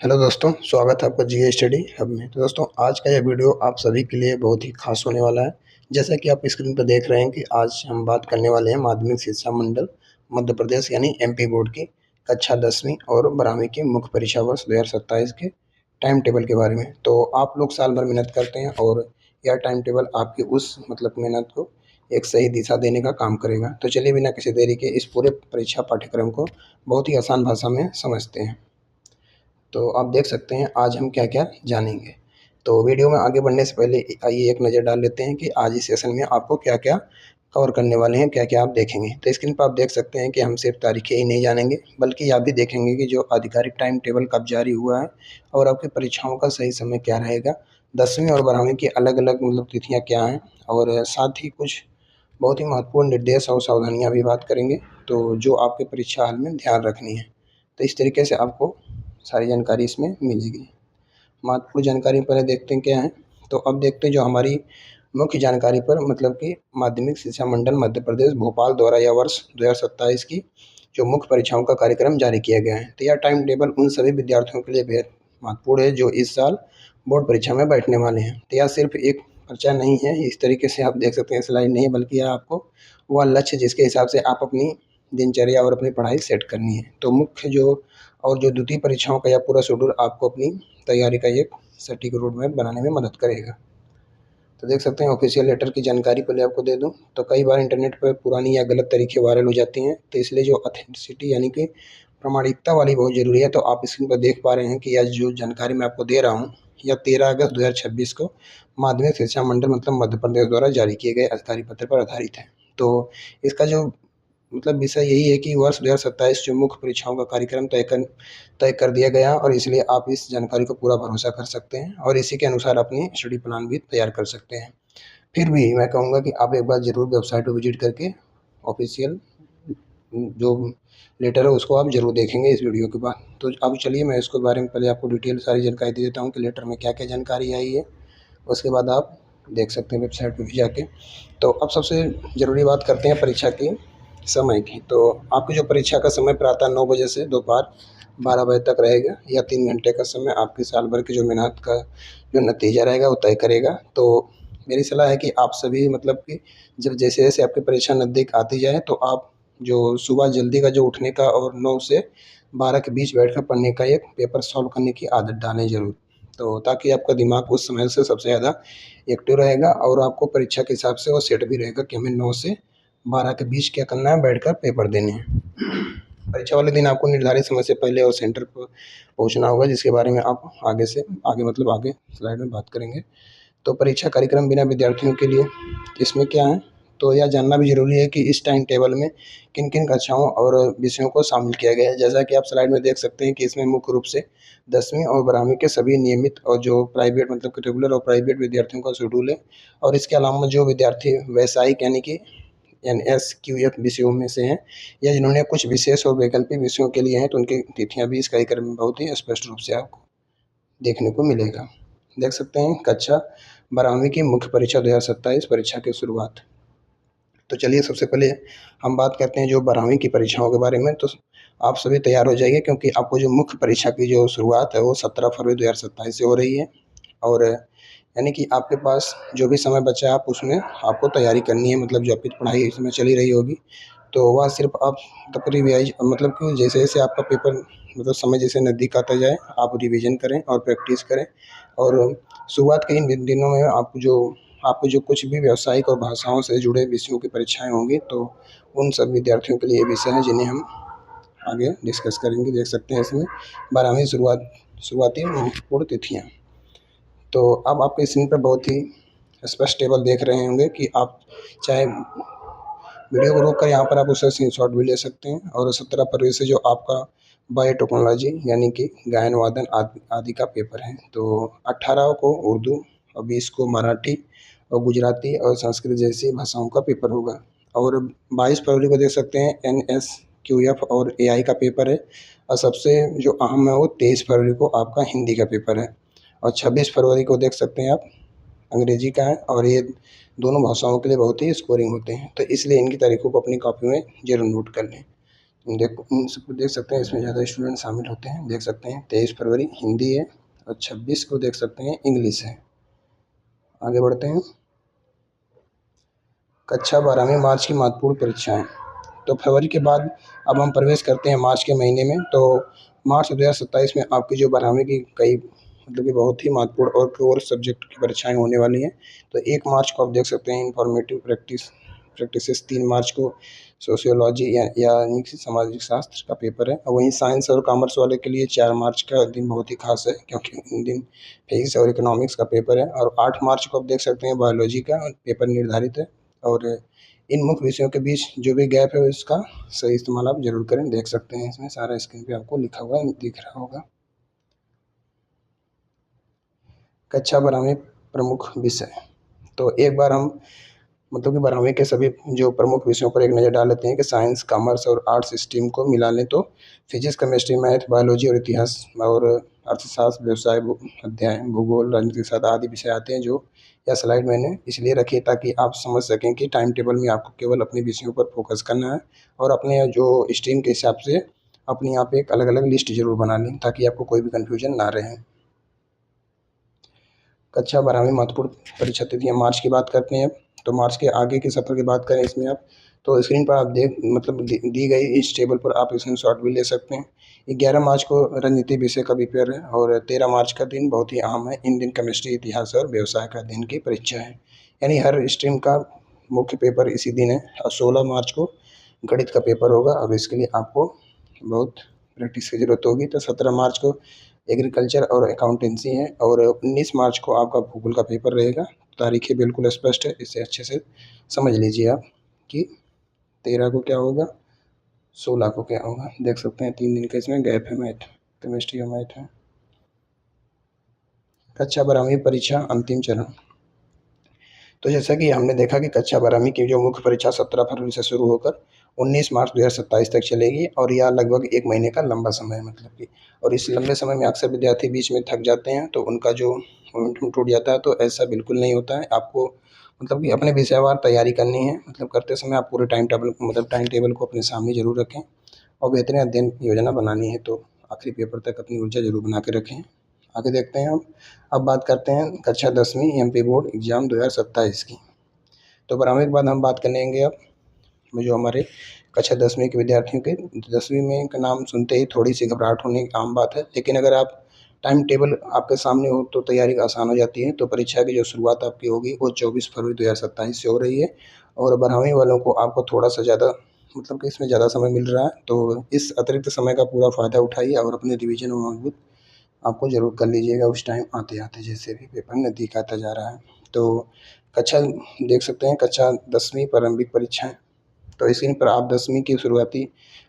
Hello दोस्तों, स्वागत है आपका जीके स्टडी हब में। तो दोस्तों, आज का यह वीडियो आप सभी के लिए बहुत ही खास होने वाला है। जैसा कि आप स्क्रीन पर देख रहे हैं कि आज हम बात करने वाले हैं माध्यमिक शिक्षा मंडल मध्य प्रदेश यानी एमपी बोर्ड की कक्षा 10वीं और 12वीं की मुख्य परीक्षा वर्ष 2027 के टाइम टेबल के बारे में। तो आप लोग साल भर मेहनत करते हैं और यह टाइम टेबल आपकी उस मेहनत को एक सही दिशा देने का काम करेगा। तो चलिए बिना किसी देरी के इस पूरे परीक्षा पाठ्यक्रम को बहुत ही आसान भाषा में समझते हैं। तो आप देख सकते हैं आज हम क्या-क्या जानेंगे। तो वीडियो में आगे बढ़ने से पहले आइए एक नज़र डाल लेते हैं कि आज इस सेशन में आपको क्या-क्या कवर करने वाले हैं, क्या-क्या आप देखेंगे। तो स्क्रीन पर आप देख सकते हैं कि हम सिर्फ तारीखें ही नहीं जानेंगे, बल्कि आप भी देखेंगे कि जो आधिकारिक टाइम टेबल कब जारी हुआ है और आपकी परीक्षाओं का सही समय क्या रहेगा। 10वीं और 12वीं की अलग-अलग तिथियाँ क्या हैं और साथ ही कुछ बहुत ही महत्वपूर्ण निर्देश और सावधानियाँ भी बात करेंगे, तो जो आपके परीक्षा हाल में ध्यान रखनी है। तो इस तरीके से आपको सारी जानकारी इसमें मिलेगी। महत्वपूर्ण जानकारी पहले देखते हैं क्या है। तो अब देखते हैं जो हमारी मुख्य जानकारी पर कि माध्यमिक शिक्षा मंडल मध्य प्रदेश भोपाल द्वारा यह वर्ष 2027 की जो मुख्य परीक्षाओं का कार्यक्रम जारी किया गया है। तो यह टाइम टेबल उन सभी विद्यार्थियों के लिए बेहद महत्वपूर्ण है जो इस साल बोर्ड परीक्षा में बैठने वाले हैं। तो यह सिर्फ एक पर्चा नहीं है, इस तरीके से आप देख सकते हैं स्लाइड नहीं है, बल्कि यह आपको वह लक्ष्य जिसके हिसाब से आप अपनी दिनचर्या और अपनी पढ़ाई सेट करनी है। तो मुख्य जो द्वितीय परीक्षाओं का यह पूरा शेड्यूल आपको अपनी तैयारी का एक सटीक रोड मैप बनाने में मदद करेगा। तो देख सकते हैं ऑफिशियल लेटर की जानकारी पहले आपको दे दूं। तो कई बार इंटरनेट पर पुरानी या गलत तरीके वायरल हो जाती हैं, तो इसलिए जो ऑथेंटिसिटी यानी कि प्रामाणिकता वाली बहुत ज़रूरी है। तो आप स्क्रीन पर देख पा रहे हैं कि यह जो जानकारी मैं आपको दे रहा हूँ, यह 13 अगस्त 2026 को माध्यमिक शिक्षा मंडल मध्य प्रदेश द्वारा जारी किए गए अधिकारी पत्र पर आधारित है। तो इसका जो विषय यही है कि वर्ष 2027 जो मुख्य परीक्षाओं का कार्यक्रम तय कर दिया गया और इसलिए आप इस जानकारी को पूरा भरोसा कर सकते हैं और इसी के अनुसार अपनी स्टडी प्लान भी तैयार कर सकते हैं। फिर भी मैं कहूँगा कि आप एक बार ज़रूर वेबसाइट पर विजिट करके ऑफिशियल जो लेटर है उसको आप ज़रूर देखेंगे इस वीडियो के बाद। तो अब चलिए मैं इसके बारे में पहले आपको डिटेल सारी जानकारी दे देता हूँ कि लेटर में क्या-क्या जानकारी आई है। उसके बाद आप देख सकते हैं वेबसाइट पे भी जाके। तो अब सबसे ज़रूरी बात करते हैं परीक्षा की समय की। तो आपकी जो परीक्षा का समय प्रातः 9 बजे से दोपहर 12 बजे तक रहेगा। यह 3 घंटे का समय आपकी साल भर की जो मेहनत का जो नतीजा रहेगा वो तय करेगा। तो मेरी सलाह है कि आप सभी कि जब जैसे-जैसे आपकी परीक्षा नज़दीक आती जाए तो आप जो सुबह जल्दी का जो उठने का और 9 से 12 के बीच बैठकर पढ़ने का एक पेपर सॉल्व करने की आदत डालें ज़रूर। तो ताकि आपका दिमाग उस समय से सबसे ज़्यादा एक्टिव रहेगा और आपको परीक्षा के हिसाब से वो सेट भी रहेगा कि हमें 9 से 12 के बीच क्या करना है, बैठकर पेपर देने हैं। परीक्षा वाले दिन आपको निर्धारित समय से पहले और सेंटर पर पहुंचना होगा, जिसके बारे में आप आगे से आगे आगे स्लाइड में बात करेंगे। तो परीक्षा कार्यक्रम बिना विद्यार्थियों के लिए इसमें क्या है, तो यह जानना भी ज़रूरी है कि इस टाइम टेबल में किन-किन कक्षाओं और विषयों को शामिल किया गया है। जैसा कि आप स्लाइड में देख सकते हैं कि इसमें मुख्य रूप से 10वीं और 12वीं के सभी नियमित और जो प्राइवेट कि रेगुलर और प्राइवेट विद्यार्थियों का शेड्यूल है और इसके अलावा जो विद्यार्थी व्यावसायिक यानी कि एनएसक्यूएफ विषयों में से हैं या जिन्होंने कुछ विशेष और वैकल्पिक विषयों के लिए हैं, तो उनकी तिथियाँ भी इस कार्यक्रम में बहुत ही स्पष्ट रूप से आपको देखने को मिलेगा। देख सकते हैं कक्षा 12वीं की मुख्य परीक्षा 2027 परीक्षा की शुरुआत। तो चलिए सबसे पहले हम बात करते हैं जो 12वीं की परीक्षाओं के बारे में। तो आप सभी तैयार हो जाइए क्योंकि आपको जो मुख्य परीक्षा की जो शुरुआत है वो 17 फरवरी 2027 से हो रही है और यानी कि आपके पास जो भी समय बचा है आप उसमें आपको तैयारी करनी है, जो आपकी पढ़ाई इसमें चली रही होगी तो वह सिर्फ आप तब रिवाइज कि जैसे-जैसे आपका पेपर समय जैसे नज़दीक आता जाए आप रिवीजन करें और प्रैक्टिस करें और शुरुआत के इन दिनों में आपको जो कुछ भी व्यावसायिक और भाषाओं से जुड़े विषयों की परीक्षाएँ होंगी, तो उन सब विद्यार्थियों के लिए ये विषय हैं जिन्हें हम आगे डिस्कस करेंगे। देख सकते हैं इसमें 12वीं शुरुआती महत्वपूर्ण तिथियाँ। तो अब आपके स्क्रीन पर बहुत ही स्पष्ट टेबल देख रहे होंगे कि आप चाहे वीडियो को रोक कर यहाँ पर आप उसका स्क्रीनशॉट भी ले सकते हैं और 17 फरवरी से जो आपका बायोटेक्नोलॉजी यानी कि गायन वादन आदि का पेपर है। तो 18 को उर्दू और 20 को मराठी और गुजराती और संस्कृत जैसी भाषाओं का पेपर होगा और 22 फरवरी को देख सकते हैं एनएसक्यूएफ और एआई का पेपर है और सबसे जो अहम है वो 23 फरवरी को आपका हिंदी का पेपर है और 26 फरवरी को देख सकते हैं आप अंग्रेजी का है और ये दोनों भाषाओं के लिए बहुत ही स्कोरिंग होते हैं, तो इसलिए इनकी तारीखों को अपनी कॉपी में ज़रूर नोट कर लें। इन सबको देख सकते हैं, इसमें ज़्यादा स्टूडेंट शामिल होते हैं। देख सकते हैं 23 फरवरी हिंदी है और 26 को देख सकते हैं इंग्लिश है। आगे बढ़ते हैं। कक्षा 12वीं मार्च की महत्वपूर्ण परीक्षाएं। तो फरवरी के बाद अब हम प्रवेश करते हैं मार्च के महीने में। तो मार्च 2027 में आपकी जो 12वीं की कई मतलब कि बहुत ही महत्वपूर्ण और कोर सब्जेक्ट की परीक्षाएं होने वाली हैं। तो 1 मार्च को आप देख सकते हैं इंफॉर्मेटिव प्रैक्टिसेस, 3 मार्च को सोशियोलॉजी यानी कि सामाजिक शास्त्र का पेपर है। और वहीं साइंस और कॉमर्स वाले के लिए 4 मार्च का दिन बहुत ही खास है, क्योंकि इन दिन फिजिक्स और इकोनॉमिक्स का पेपर है। और 8 मार्च को आप देख सकते हैं बायोलॉजी का पेपर निर्धारित है। और इन मुख्य विषयों के बीच जो भी गैप है उसका सही इस्तेमाल आप ज़रूर करें। देख सकते हैं इसमें सारा स्क्रीन पे आपको लिखा हुआ दिख रहा होगा। कक्षा 12वीं प्रमुख विषय। तो एक बार हम मतलब कि 12वीं के सभी जो प्रमुख विषयों पर एक नज़र डाल लेते हैं कि साइंस, कॉमर्स और आर्ट्स स्ट्रीम को मिला लें तो फिजिक्स, केमिस्ट्री, मैथ, बायोलॉजी और इतिहास और अर्थशास्त्र, व्यवसाय, अध्ययन, भूगोल, राजनीतिक शास्त्र आदि विषय आते हैं। जो यह स्लाइड मैंने इसलिए रखी ताकि आप समझ सकें कि टाइम टेबल में आपको केवल अपने विषयों पर फोकस करना है और अपने जो स्ट्रीम के हिसाब से अपनी आप एक अलग अलग लिस्ट जरूर बना लें ताकि आपको कोई भी कन्फ्यूजन ना रहे। कक्षा 12वीं महत्वपूर्ण परीक्षा तिथियाँ मार्च की बात करते हैं। तो मार्च के आगे के सफ़र की बात करें इसमें आप, तो स्क्रीन पर आप देख मतलब दी गई इस टेबल पर आप स्क्रीनशॉट भी ले सकते हैं। 11 मार्च को राजनीति विषय का पेपर है और 13 मार्च का दिन बहुत ही अहम है। इन दिन केमिस्ट्री, इतिहास और व्यवसाय का दिन की परीक्षा है, यानी हर स्ट्रीम का मुख्य पेपर इसी दिन है। और 16 मार्च को गणित का पेपर होगा और इसके लिए आपको बहुत प्रैक्टिस की ज़रूरत होगी। तो 17 मार्च को एग्रीकल्चर और अकाउंटेंसी है और 19 मार्च को आपका भूगोल का पेपर रहेगा। तारीखें बिल्कुल स्पष्ट है, इसे अच्छे से समझ लीजिए आप कि 13 को क्या होगा, 16 को क्या होगा। देख सकते हैं 3 दिन का इसमें गैप है। मैथ, केमिस्ट्री और मैथ है। कक्षा 12वीं परीक्षा अंतिम चरण। तो जैसा कि हमने देखा कि कक्षा 12वीं की जो मुख्य परीक्षा 17 फरवरी से शुरू होकर 19 मार्च 2027 तक चलेगी और यह लगभग 1 महीने का लंबा समय है मतलब कि। और इस लंबे समय में अक्सर विद्यार्थी बीच में थक जाते हैं तो उनका जो मोमेंटम टूट जाता है, तो ऐसा बिल्कुल नहीं होता है। आपको मतलब कि अपने विषयवार तैयारी करनी है। मतलब करते समय आप पूरे टाइम टेबल को अपने सामने ज़रूर रखें और बेहतरीन अध्ययन योजना बनानी है तो आखिरी पेपर तक अपनी ऊर्जा ज़रूर बना के रखें। आगे देखते हैं हम। अब बात करते हैं कक्षा 10वीं एमपी बोर्ड एग्ज़ाम 2027 की। तो 12वीं के बाद हम बात करेंगे अब जो हमारे कक्षा 10वीं के विद्यार्थियों के। 10वीं में का नाम सुनते ही थोड़ी सी घबराहट होनी आम बात है, लेकिन अगर आप टाइम टेबल आपके सामने हो तो तैयारी आसान हो जाती है। तो परीक्षा की जो शुरुआत आपकी होगी वो 24 फरवरी 2027 से हो रही है और 12वीं वालों को आपको थोड़ा सा ज़्यादा मतलब कि इसमें ज़्यादा समय मिल रहा है। तो इस अतिरिक्त समय का पूरा फ़ायदा उठाइए और अपने रिविज़न और मजबूत आपको ज़रूर कर लीजिएगा उस टाइम आते-आते जैसे भी पेपर नज़दीक आता जा रहा है। तो कक्षा देख सकते हैं कक्षा 10वीं प्रारंभिक परीक्षाएँ। तो स्क्रीन पर आप 10वीं की शुरुआती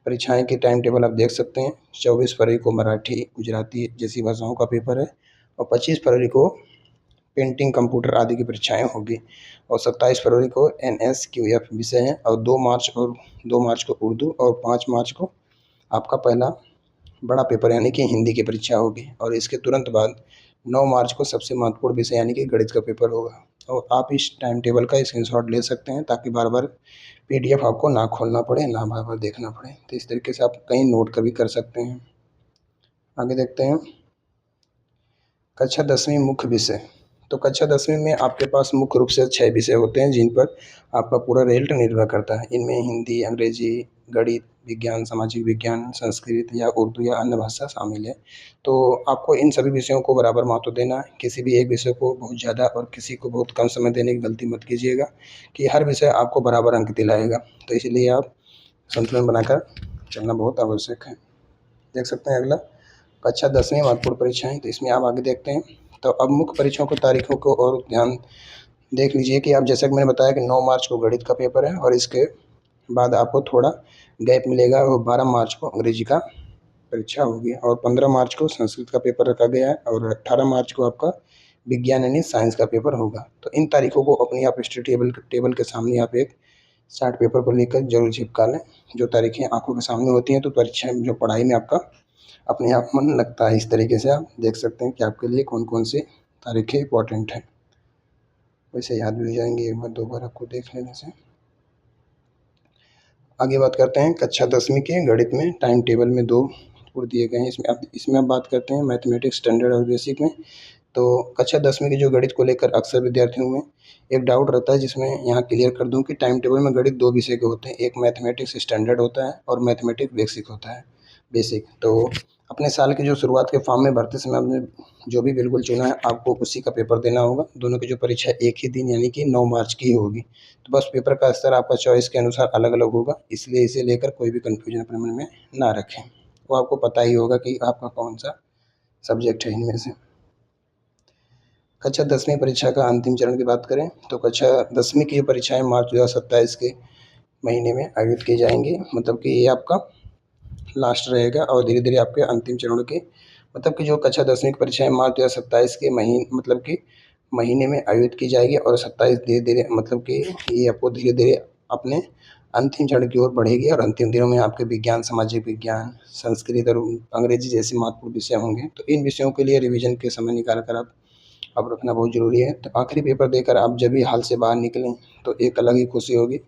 परीक्षाएँ के टाइम टेबल आप देख सकते हैं। 24 फरवरी को मराठी, गुजराती जैसी भाषाओं का पेपर है और 25 फरवरी को पेंटिंग, कंप्यूटर आदि की परीक्षाएँ होगी और 27 फरवरी को एनएसक्यूएफ विषय है और 2 मार्च को उर्दू और 5 मार्च को आपका पहला बड़ा पेपर यानी कि हिंदी की परीक्षा होगी। और इसके तुरंत बाद 9 मार्च को सबसे महत्वपूर्ण विषय यानी कि गणित का पेपर होगा। और आप इस टाइम टेबल का स्क्रीनशॉट ले सकते हैं ताकि बार-बार पीडीएफ आपको ना खोलना पड़े, ना बार-बार देखना पड़े। तो इस तरीके से आप कहीं नोट कर भी कर सकते हैं। आगे देखते हैं कक्षा 10वीं मुख्य विषय। तो कक्षा 10वीं में आपके पास मुख्य रूप से 6 विषय होते हैं जिन पर आपका पूरा रिजल्ट निर्भर करता है। इनमें हिंदी, अंग्रेजी, गणित, विज्ञान, सामाजिक विज्ञान, संस्कृत या उर्दू या अन्य भाषा शामिल है। तो आपको इन सभी विषयों को बराबर महत्व देना है। किसी भी एक विषय को बहुत ज़्यादा और किसी को बहुत कम समय देने की गलती मत कीजिएगा कि हर विषय आपको बराबर अंक दिलाएगा। तो इसीलिए आप संतुलन बनाकर चलना बहुत आवश्यक है। देख सकते हैं अगला कक्षा 10वीं महत्वपूर्ण परीक्षाएँ। तो इसमें आप आगे देखते हैं। तो अब मुख्य परीक्षाओं की तारीखों को और ध्यान देख लीजिए कि आप जैसा कि मैंने बताया कि 9 मार्च को गणित का पेपर है और इसके बाद आपको थोड़ा गैप मिलेगा और 12 मार्च को अंग्रेजी का परीक्षा होगी और 15 मार्च को संस्कृत का पेपर रखा गया है और 18 मार्च को आपका विज्ञान यानी साइंस का पेपर होगा। तो इन तारीखों को अपनी आप स्टडी टेबल के सामने आप एक चार्ट पेपर पर लिखकर जरूर चिपका लें। जो तारीखें आंखों के सामने होती हैं तो परीक्षा में जो पढ़ाई में आपका अपने आप मन लगता है। इस तरीके से आप देख सकते हैं कि आपके लिए कौन कौन सी तारीखें इंपॉर्टेंट हैं। वैसे याद भी हो जाएंगी एक बार 2 बार आपको देख लेने से। आगे बात करते हैं कक्षा 10वीं के गणित में टाइम टेबल में 2 दिए गए हैं। इसमें अब बात करते हैं मैथमेटिक्स स्टैंडर्ड और बेसिक में। तो कक्षा 10वीं के जो गणित को लेकर अक्सर विद्यार्थियों में एक डाउट रहता है, जिसमें यहाँ क्लियर कर दूँ कि टाइम टेबल में गणित 2 विषय के होते हैं। एक मैथमेटिक्स स्टैंडर्ड होता है और मैथमेटिक्स बेसिक होता है, बेसिक। तो अपने साल की जो शुरुआत के फॉर्म में भरते समय आपने जो भी बिल्कुल चुना है, आपको उसी का पेपर देना होगा। दोनों की जो परीक्षा एक ही दिन यानी कि 9 मार्च की होगी। तो बस पेपर का स्तर आपका चॉइस के अनुसार अलग-अलग होगा, इसलिए इसे लेकर कोई भी कन्फ्यूजन अपने मन में ना रखें। वो आपको पता ही होगा कि आपका कौन-सा सब्जेक्ट है इनमें से। कक्षा 10वीं परीक्षा का अंतिम चरण की बात करें तो कक्षा 10वीं की परीक्षाएँ मार्च 2027 के महीने में आयोजित की जाएँगी। मतलब कि ये आपका लास्ट रहेगा और धीरे-धीरे आपके अंतिम चरण के मतलब कि जो कक्षा 10वीं की परीक्षाएँ मार्च 2027 के मतलब कि महीने में आयोजित की जाएगी और 27 धीरे-धीरे मतलब कि ये आपको धीरे-धीरे अपने अंतिम चरण की ओर बढ़ेगी और अंतिम दिनों में आपके विज्ञान, सामाजिक विज्ञान, संस्कृत और अंग्रेजी जैसे महत्वपूर्ण विषय होंगे। तो इन विषयों के लिए रिवीजन के समय निकाल कर आप अब रखना बहुत ज़रूरी है। तो आखिरी पेपर देकर आप जब भी हाल से बाहर निकलें तो एक अलग ही खुशी होगी,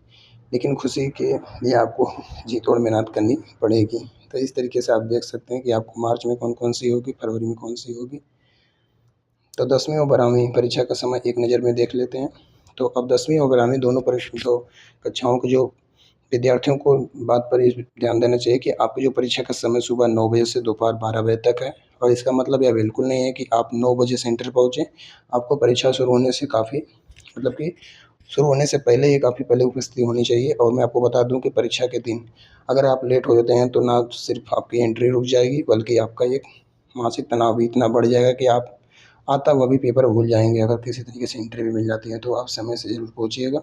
लेकिन खुशी के लिए आपको जी तोड़ मेहनत करनी पड़ेगी। तो इस तरीके से आप देख सकते हैं कि आपको मार्च में कौन-कौन सी होगी, फरवरी में कौन-सी होगी। तो 10वीं और 12वीं परीक्षा का समय एक नज़र में देख लेते हैं। तो अब 10वीं और 12वीं दोनों तो कक्षाओं के जो विद्यार्थियों को बात पर ये ध्यान देना चाहिए कि आपकी जो परीक्षा का समय सुबह 9 बजे से दोपहर 12 बजे तक है। और इसका मतलब यह बिल्कुल नहीं है कि आप 9 बजे सेंटर पहुँचे। आपको परीक्षा शुरू होने से काफ़ी मतलब कि शुरू होने से पहले ही काफ़ी पहले उपस्थिति होनी चाहिए। और मैं आपको बता दूं कि परीक्षा के दिन अगर आप लेट हो जाते हैं तो ना सिर्फ आपकी एंट्री रुक जाएगी, बल्कि आपका एक मानसिक तनाव भी इतना बढ़ जाएगा कि आप आता हुआ भी पेपर भूल जाएंगे। अगर किसी तरीके से एंट्री भी मिल जाती है तो आप समय से ज़रूर पहुँचिएगा।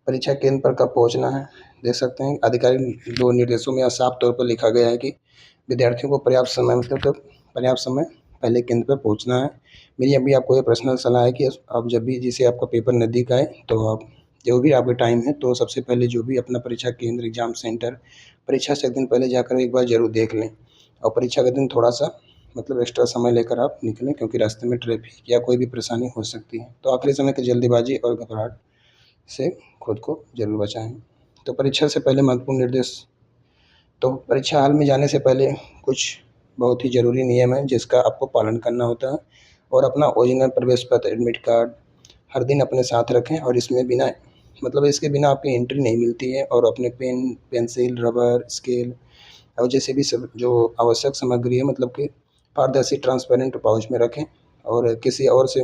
परीक्षा केंद्र पर कब पहुंचना है, देख सकते हैं आधिकारिक दो निर्देशों में साफ तौर पर लिखा गया है कि विद्यार्थियों को पर्याप्त समय पर्याप्त समय पहले केंद्र पर पहुंचना है। मेरी अभी आपको ये पर्सनल सलाह है कि आप जब भी जैसे आपका पेपर नज़दीक आए तो आप जो भी आपका टाइम है तो सबसे पहले जो भी अपना परीक्षा केंद्र, एग्जाम सेंटर, परीक्षा से एक दिन पहले जाकर एक बार ज़रूर देख लें। और परीक्षा के दिन थोड़ा सा एक्स्ट्रा समय लेकर आप निकलें, क्योंकि रास्ते में ट्रैफिक या कोई भी परेशानी हो सकती है। तो आखिरी समय की जल्दीबाजी और घबराहट से खुद को ज़रूर बचाएँ। तो परीक्षा से पहले महत्वपूर्ण निर्देश। तो परीक्षा हॉल में जाने से पहले कुछ बहुत ही ज़रूरी नियम हैं जिसका आपको पालन करना होता है। और अपना ओरिजिनल प्रवेश पत्र, एडमिट कार्ड हर दिन अपने साथ रखें। और इसमें बिना इसके बिना आपकी एंट्री नहीं मिलती है। और अपने पेन, पेंसिल, रबर, स्केल और जैसे भी सब जो आवश्यक सामग्री है कि पारदर्शी ट्रांसपेरेंट पाउच में रखें। और किसी और से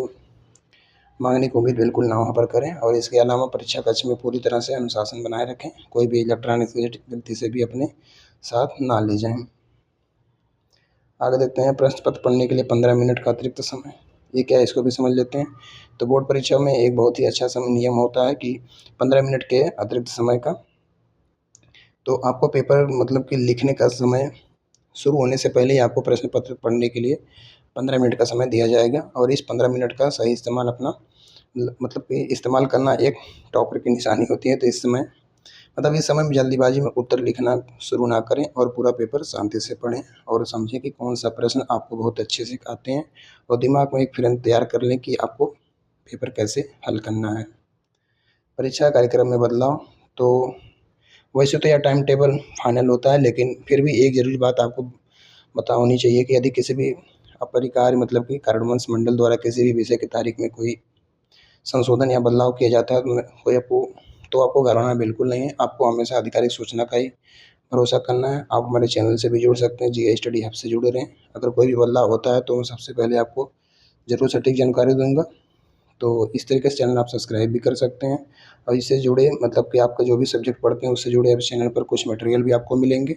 माँगने की उम्मीद बिल्कुल ना वहाँ पर करें। और इसके अलावा परीक्षा कक्ष में पूरी तरह से अनुशासन बनाए रखें। कोई भी इलेक्ट्रॉनिक गैजेट गलती से भी अपने साथ ना ले जाएँ। आगे देखते हैं प्रश्न पत्र पढ़ने के लिए 15 मिनट का अतिरिक्त समय। ये क्या है, इसको भी समझ लेते हैं। तो बोर्ड परीक्षा में एक बहुत ही अच्छा नियम होता है कि 15 मिनट के अतिरिक्त समय का तो आपको पेपर कि लिखने का समय शुरू होने से पहले ही आपको प्रश्न पत्र पढ़ने के लिए 15 मिनट का समय दिया जाएगा। और इस 15 मिनट का सही इस्तेमाल अपना कि इस्तेमाल करना एक टॉपर की निशानी होती है। तो इस समय इस समय में जल्दीबाजी में उत्तर लिखना शुरू ना करें और पूरा पेपर शांति से पढ़ें और समझें कि कौन सा प्रश्न आपको बहुत अच्छे से आते हैं। और दिमाग में एक फ्रेम तैयार कर लें कि आपको पेपर कैसे हल करना है। परीक्षा कार्यक्रम में बदलाव। तो वैसे तो यह टाइम टेबल फाइनल होता है, लेकिन फिर भी एक ज़रूरी बात आपको पता होनी चाहिए कि यदि किसी भी अपरिहार्य कि कारणवश मंडल द्वारा किसी भी विषय की तारीख में कोई संशोधन या बदलाव किया जाता है तो आपको घबराना बिल्कुल नहीं है। आपको हमेशा आधिकारिक सूचना का ही भरोसा करना है। आप हमारे चैनल से भी जुड़ सकते हैं, जीके स्टडी हब से जुड़े रहें। अगर कोई भी बदलाव होता है तो मैं सबसे पहले आपको ज़रूर सटीक जानकारी दूँगा। तो इस तरीके से चैनल आप सब्सक्राइब भी कर सकते हैं। और इससे जुड़े कि आपका जो भी सब्जेक्ट पढ़ते हैं उससे जुड़े इस चैनल पर कुछ मटेरियल भी आपको मिलेंगे।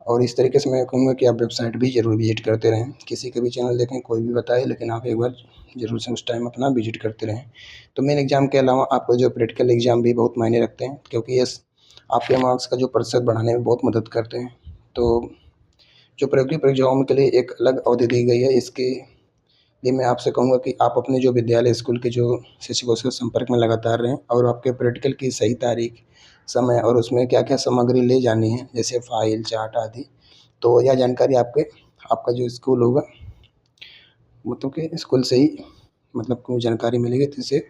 और इस तरीके से मैं कहूँगा कि आप वेबसाइट भी ज़रूर विजिट करते रहें। किसी का भी चैनल देखें, कोई भी बताए, लेकिन आप एक बार ज़रूर से उस टाइम अपना विजिट करते रहें। तो मेन एग्ज़ाम के अलावा आपका जो प्रैक्टिकल एग्ज़ाम भी बहुत मायने रखते हैं, क्योंकि ये आपके मार्क्स का जो प्रतिशत बढ़ाने में बहुत मदद करते हैं। तो जो प्रायोगिक परीक्षाओं के लिए एक अलग अवधि दी गई है, इसके लिए मैं आपसे कहूँगा कि आप अपने जो विद्यालय, स्कूल के जो शिक्षकों से संपर्क में लगातार रहें और आपके प्रैक्टिकल की सही तारीख, समय और उसमें क्या-क्या सामग्री ले जानी है, जैसे फ़ाइल, चार्ट आदि। तो यह जानकारी आपका जो स्कूल होगा कि स्कूल से ही को जानकारी मिलेगी, जिससे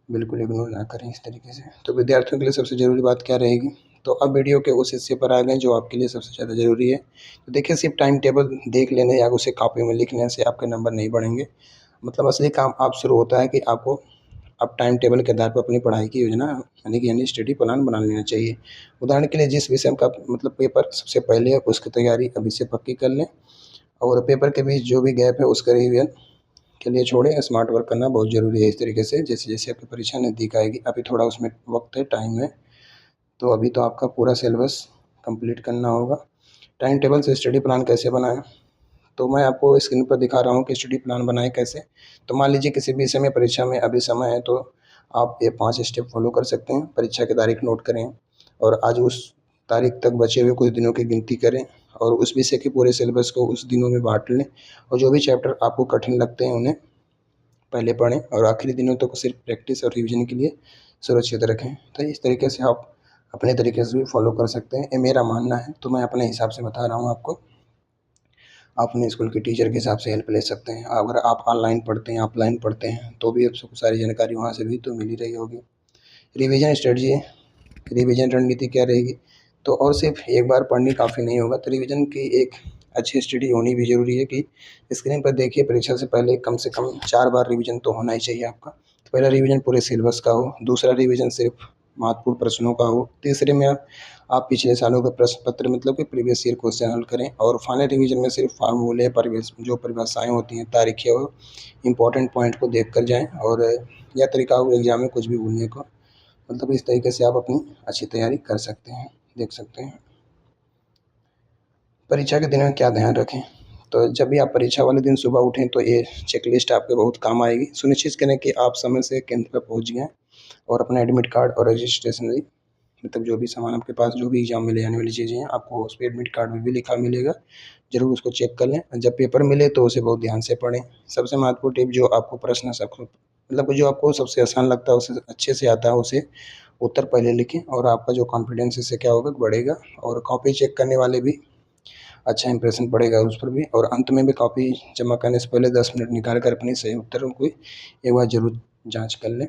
बिल्कुल इग्नोर ना करें इस तरीके से। तो विद्यार्थियों के लिए सबसे ज़रूरी बात क्या रहेगी? तो अब वीडियो के उस हिस्से पर आ गए जो आपके लिए सबसे ज़्यादा ज़रूरी है। तो देखिए, सिर्फ़ टाइम टेबल देख लेने या उसे कॉपी में लिखने से आपके नंबर नहीं बढ़ेंगे। मतलब असली काम आप शुरू होता है कि आपको अब टाइम टेबल के आधार पर अपनी पढ़ाई की योजना यानी स्टडी प्लान बना लेना चाहिए। उदाहरण के लिए जिस विषय का मतलब पेपर सबसे पहले है उसकी तैयारी अभी से पक्की कर लें, और पेपर के बीच जो भी गैप है उसका रिवीजन के लिए छोड़ें। स्मार्ट वर्क करना बहुत ज़रूरी है। इस तरीके से जैसे-जैसे आपकी परीक्षा नज़दीक आएगी, अभी थोड़ा उसमें वक़्त है, टाइम है, तो अभी तो आपका पूरा सिलेबस कंप्लीट करना होगा। टाइम टेबल से स्टडी प्लान कैसे बनाएँ? तो मैं आपको स्क्रीन पर दिखा रहा हूँ कि स्टडी प्लान बनाएँ कैसे। तो मान लीजिए किसी भी समय परीक्षा में अभी समय है, तो आप ये 5 स्टेप फ़ॉलो कर सकते हैं। परीक्षा की तारीख नोट करें और आज उस तारीख तक बचे हुए कुछ दिनों की गिनती करें और उस विषय के पूरे सिलेबस को उस दिनों में बाँट लें, और जो भी चैप्टर आपको कठिन लगते हैं उन्हें पहले पढ़ें और आखिरी दिनों तक सिर्फ प्रैक्टिस और रिवीजन के लिए सुरक्षित रखें। तो इस तरीके से आप अपने तरीके से भी फॉलो कर सकते हैं। ये मेरा मानना है, तो मैं अपने हिसाब से बता रहा हूँ आपको। आप अपने स्कूल के टीचर के हिसाब से हेल्प ले सकते हैं। अगर आप ऑनलाइन पढ़ते हैं, ऑफलाइन पढ़ते हैं, तो भी आपको सारी जानकारी वहाँ से भी तो मिल ही रही होगी। रिवीजन स्ट्रेटजी, रिवीजन रणनीति क्या रहेगी? तो और सिर्फ एक बार पढ़नी काफ़ी नहीं होगा, तो रिवीजन की एक अच्छी स्टडी होनी भी ज़रूरी है कि स्क्रीन पर देखिए, परीक्षा से पहले कम से कम 4 बार रिवीजन तो होना ही चाहिए आपका। तो पहला रिवीजन पूरे सिलेबस का हो, दूसरा रिवीजन सिर्फ महत्वपूर्ण प्रश्नों का हो, तीसरे में आप पिछले सालों का प्रश्न पत्र मतलब कि प्रीवियस ईयर क्वेश्चन हल करें, और फाइनल रिवीजन में सिर्फ फार्मूले जो परिभाषाएँ होती हैं, तारीखें और इम्पोर्टेंट पॉइंट को देख कर जाएँ, और यह तरीका हो एग्ज़ाम में कुछ भी भूलने को। मतलब इस तरीके से आप अपनी अच्छी तैयारी कर सकते हैं, देख सकते हैं। परीक्षा के दिन में क्या ध्यान रखें? तो जब भी आप परीक्षा वाले दिन सुबह उठें, तो ये चेकलिस्ट आपके बहुत काम आएगी। सुनिश्चित करें कि आप समय से केंद्र पर पहुँच गए और अपना एडमिट कार्ड और रजिस्ट्रेशनरी मतलब जो भी सामान आपके पास, जो भी एग्ज़ाम में ले जाने वाली चीज़ें हैं, आपको उस पे एडमिट कार्ड में भी लिखा मिलेगा। ज़रूर उसको चेक कर लें। जब पेपर मिले तो उसे बहुत ध्यान से पढ़ें। सबसे महत्वपूर्ण टिप, जो आपको प्रश्न सब मतलब जो आपको सबसे आसान लगता है, उसे अच्छे से आता है, उसे उत्तर पहले लिखें, और आपका जो कॉन्फिडेंस इससे क्या होगा, बढ़ेगा। और कॉपी चेक करने वाले भी अच्छा इंप्रेशन पड़ेगा उस पर भी। और अंत में भी कॉपी जमा करने से पहले 10 मिनट निकाल कर अपने सही उत्तरों को एक बार ज़रूर जाँच कर लें।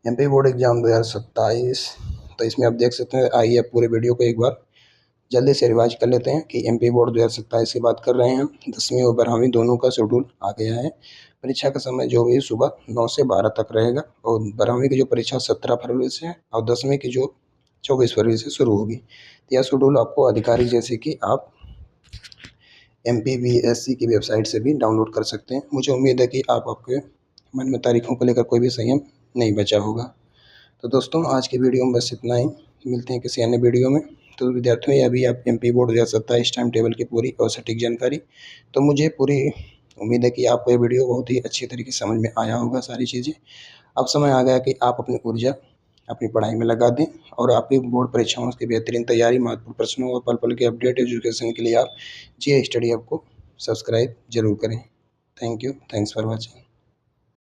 एमपी बोर्ड एग्ज़ाम 2027, तो इसमें आप देख सकते हैं। आइए अब पूरे वीडियो को एक बार जल्दी से रिवाइज कर लेते हैं कि एमपी बोर्ड 2027 की बात कर रहे हैं हम। 10वीं और 12वीं दोनों का शेड्यूल आ गया है। परीक्षा का समय जो भी सुबह 9 से 12 तक रहेगा, और 12वीं की जो परीक्षा 17 फरवरी से है, और 10वीं की जो 24 फरवरी से शुरू होगी। तो यह शेड्यूल आपको अधिकारी जैसे कि आप MPBSC की वेबसाइट से भी डाउनलोड कर सकते हैं। मुझे उम्मीद है कि आपके मन में तारीखों को लेकर कोई भी संयम नहीं बचा होगा। तो दोस्तों, आज की वीडियो में बस इतना ही। मिलते हैं किसी अन्य वीडियो में। तो विद्यार्थियों, ये अभी आप एमपी बोर्ड 2027 टाइम टेबल की पूरी और सटीक जानकारी। तो मुझे पूरी उम्मीद है कि आपको ये वीडियो बहुत ही अच्छी तरीके से समझ में आया होगा सारी चीज़ें। अब समय आ गया कि आप अपनी ऊर्जा अपनी पढ़ाई में लगा दें, और आपकी बोर्ड परीक्षाओं की बेहतरीन तैयारी, महत्वपूर्ण प्रश्नों और पल पल के अपडेट एजुकेशन के लिए आप जी स्टडी ऐप को सब्सक्राइब जरूर करें। Thank you, thanks for watching.